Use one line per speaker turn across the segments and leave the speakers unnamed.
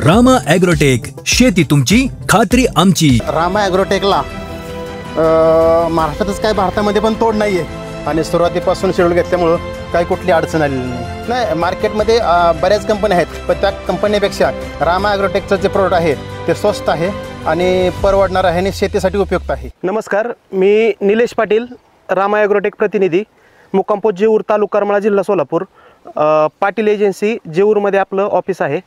Rama agrotech, शेती तुमची खात्री आमची.
रामा ॲग्रोटेकला महाराष्ट्रातच काय भारतामध्ये पण तोड नाही आहे आणि सुरुवातीपासून शेड्यूल घेतल्यामुळं काही कुठली अडचण आलेली नाही. मार्केटमध्ये बऱ्याच कंपन्या आहेत, पण त्या कंपनीपेक्षा रामा ॲग्रोटेकचं जे प्रोडक्ट आहे ते स्वस्त आहे आणि परवडणार आहे आणि शेतीसाठी उपयुक्त आहे.
नमस्कार, मी निलेश पाटील, रामा ॲग्रोटेक प्रतिनिधी, मुक्काम पोस्ट जेऊर, तालुका करमाळा, जिल्हा सोलापूर. पाटील एजन्सी जेऊरमध्ये आपलं ऑफिस आहे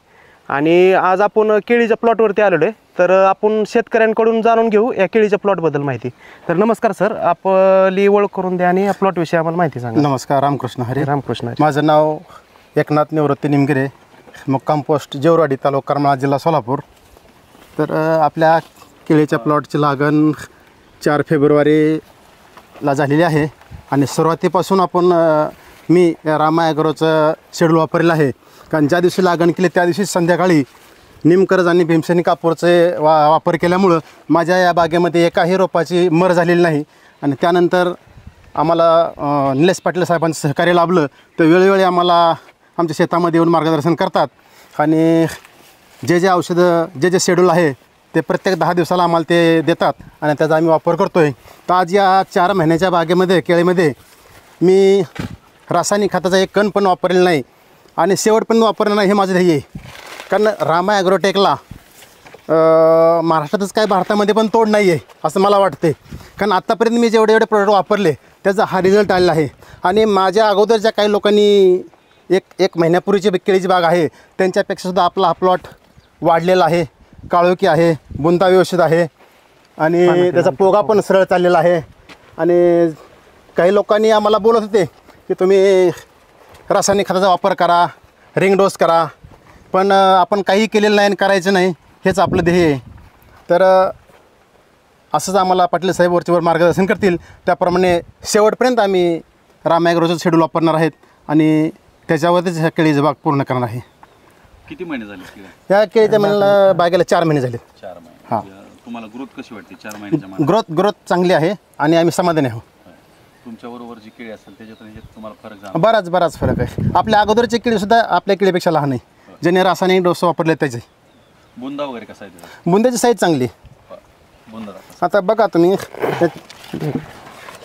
आणि आज आपण केळीच्या प्लॉटवरती आलेलो आहे. तर आपण शेतकऱ्यांकडून जाणून घेऊ या केळीच्या प्लॉटबद्दल माहिती. तर नमस्कार सर, आपली ओळख करून द्या आणि या प्लॉटविषयी आम्हाला माहिती सांगा.
नमस्कार, रामकृष्ण हरी.
रामकृष्ण हरी.
माझं नाव एकनाथ निवृत्ती निमगिरे, मुक्काम पोस्ट जेऊरवाडी, तालुका करमाळा, जिल्हा सोलापूर. तर आपल्या केळीच्या प्लॉटची लागण 4 फेब्रुवारीला झालेली आहे आणि सुरुवातीपासून आपण मी रामा ॲग्रोचं शेड्यूल वापरलेलं आहे. कारण ज्या दिवशी लागण केली त्या दिवशी संध्याकाळी निमकरज आणि भीमसेनी कापूरचे वापर केल्यामुळं माझ्या या बागेमध्ये एकाही रोपाची मर झालेली नाही. आणि त्यानंतर आम्हाला निलेश पाटील साहेबांचं सहकार्य लाभलं, तर वेळोवेळी आम्हाला आमच्या शेतामध्ये येऊन मार्गदर्शन करतात आणि जे औषधं जे शेड्यूल आहे ते प्रत्येक 10 दिवसाला आम्हाला ते देतात आणि त्याचा आम्ही वापर करतो आहे. तर आज या 4 महिन्याच्या बागेमध्ये केळीमध्ये मी रासायनिक खताचा एक कण पण वापरलेला नाही आणि शेवटपर्यंत वापरलं नाही, हे माझं ध्येय आहे. कारण रामा ॲग्रोटेकला महाराष्ट्रातच काय भारतामध्ये पण तोड नाही आहे असं मला वाटते. कारण आत्तापर्यंत मी जेवढे प्रोडक्ट वापरले त्याचा हा रिझल्ट आलेला आहे. आणि माझ्या अगोदर ज्या काही लोकांनी एक महिन्यापूर्वीची केळीची बाग आहे त्यांच्यापेक्षासुद्धा आपला हा प्लॉट वाढलेला आहे, काळोखी आहे, बुंदा व्यवस्थित आहे आणि त्याचा पोगा पण सरळ चाललेला आहे. आणि काही लोकांनी आम्हाला बोलत होते की तुम्ही रासायनिक खताचा वापर करा, रिंग डोस करा, पण आपण काही केलेलं नाही आणि करायचं नाही, हेच आपलं ध्येय आहे. तर असंच आम्हाला पाटील साहेब वरचेवर मार्गदर्शन करतील त्याप्रमाणे शेवटपर्यंत आम्ही रामा ॲग्रोचं शेड्यूल वापरणार आहेत आणि त्याच्यावरतीच ह्या केळीची बाग पूर्ण करणार आहे.
किती महिने झाले?
ह्या केळीच्या मला बागेला 4 महिने झाले.
4 महिने.
हां.
तुम्हाला ग्रोथ कशी वाटते 4 महिन्याच्या?
ग्रोथ चांगली आहे आणि आम्ही समाधानी आहोत.
तुमच्याबरोबर जी केळी असेल त्याच्यात तुम्हाला फरक जाणवतो?
बराच फरक आहे. आपल्या अगोदरची केळीसुद्धा आपल्या केळीपेक्षा लहान आहे, ज्याने रासायनिक डोस वापरले त्याचे.
बुंदा वगैरे कसा आहे?
बुंद्याची साईज चांगली.
बुंदा
आता बघा तुम्ही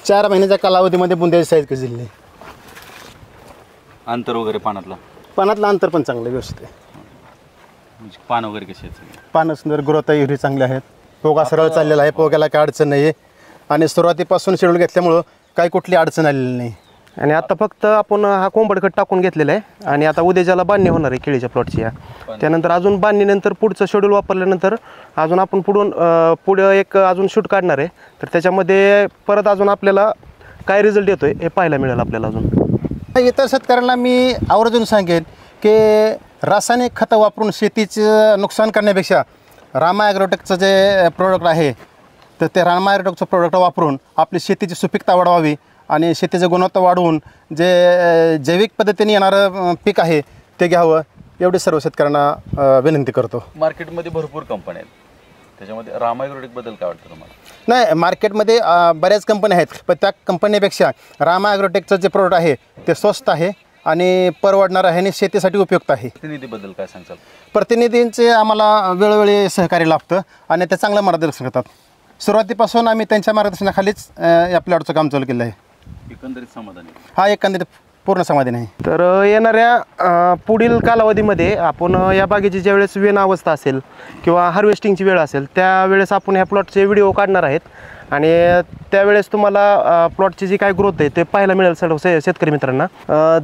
4 महिन्याच्या कालावधीमध्ये बुंद्याची साईज कशी दिली.
अंतर वगैरे
पानातलं अंतर पण चांगलं व्यवस्थित आहे.
म्हणजे पान वगैरे कसे आहेत?
पानं सुंदर, ग्रोथ एवढी चांगली आहेत, पोगा सरळ चाललेला आहे, पोग्याला काय अडचण नाही आहे आणि सुरुवातीपासून शेड्यूल घेतल्यामुळं काही कुठली अडचण आलेली नाही.
आणि आता फक्त आपण हा कोंबड खत टाकून घेतलेला आहे आणि आता उद्याच्याला बांधणी होणार आहे केळीच्या प्लॉटची. त्यानंतर अजून बांधणीनंतर पुढचं शेड्यूल वापरल्यानंतर अजून आपण पुढं एक अजून शूट काढणार आहे. तर त्याच्यामध्ये परत अजून आपल्याला काय रिझल्ट येतोय हे पाहायला मिळेल आपल्याला. अजून
इतर शेतकऱ्यांना मी आवर्जून सांगेन की रासायनिक खतं वापरून शेतीचं नुकसान करण्यापेक्षा रामा ॲग्रोटेकचं जे प्रोडक्ट आहे तर ते रामा ॲग्रोटेकचं प्रोडक्ट वापरून आपली शेतीची सुपीकता वाढवावी आणि शेतीची गुणवत्ता वाढवून जे जैविक पद्धतीने येणारं पीक आहे ते घ्यावं, एवढी सर्व शेतकऱ्यांना विनंती करतो.
मार्केटमध्ये भरपूर कंपन्या आहेत, त्याच्यामध्ये रामा ॲग्रोटेकबद्दल काय वाटतं तुम्हाला?
नाही, मार्केटमध्ये बऱ्याच कंपन्या आहेत, पण त्या कंपनीपेक्षा रामा ॲग्रोटेकचं जे प्रोडक्ट आहे ते स्वस्त आहे आणि परवडणार आहे आणि शेतीसाठी उपयुक्त आहे.
प्रतिनिधीबद्दल काय सांगताल?
प्रतिनिधींचे आम्हाला वेळोवेळी सहकार्य लाभतं आणि ते चांगलं मार्गदर्शन करतात. सुरुवातीपासून आम्ही त्यांच्या मार्गदर्शनाखालीच या प्लॉटचं काम चालू केलं आहे.
एकंदरीत समाधानी?
हा, एकंदरीत पूर्ण समाधानी आहे.
तर येणाऱ्या पुढील कालावधीमध्ये आपण या बागेची ज्यावेळेस वेन अवस्था असेल किंवा हार्वेस्टिंगची वेळ असेल त्यावेळेस आपण ह्या प्लॉटचे व्हिडिओ काढणार आहेत आणि त्यावेळेस तुम्हाला प्लॉटची जी काय ग्रोथ आहे ते पाहायला मिळेल सर्व शेतकरी मित्रांना.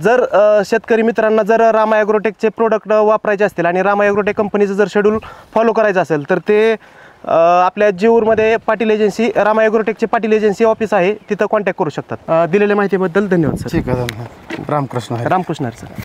जर शेतकरी मित्रांना जर रामा ॲग्रोटेकचे प्रोडक्ट वापरायचे असतील आणि रामा ॲग्रोटेक कंपनीचं जर शेड्यूल फॉलो करायचं असेल तर ते आपल्या जेऊरमध्ये पाटील एजन्सी, रामा ॲग्रोटेकचे पाटील एजन्सी ऑफिस आहे, तिथं कॉन्टॅक्ट करू शकतात. दिलेल्या माहितीबद्दल धन्यवाद सर.
ठीक आहे, धन्यवाद. रामकृष्ण.
रामकृष्ण सर.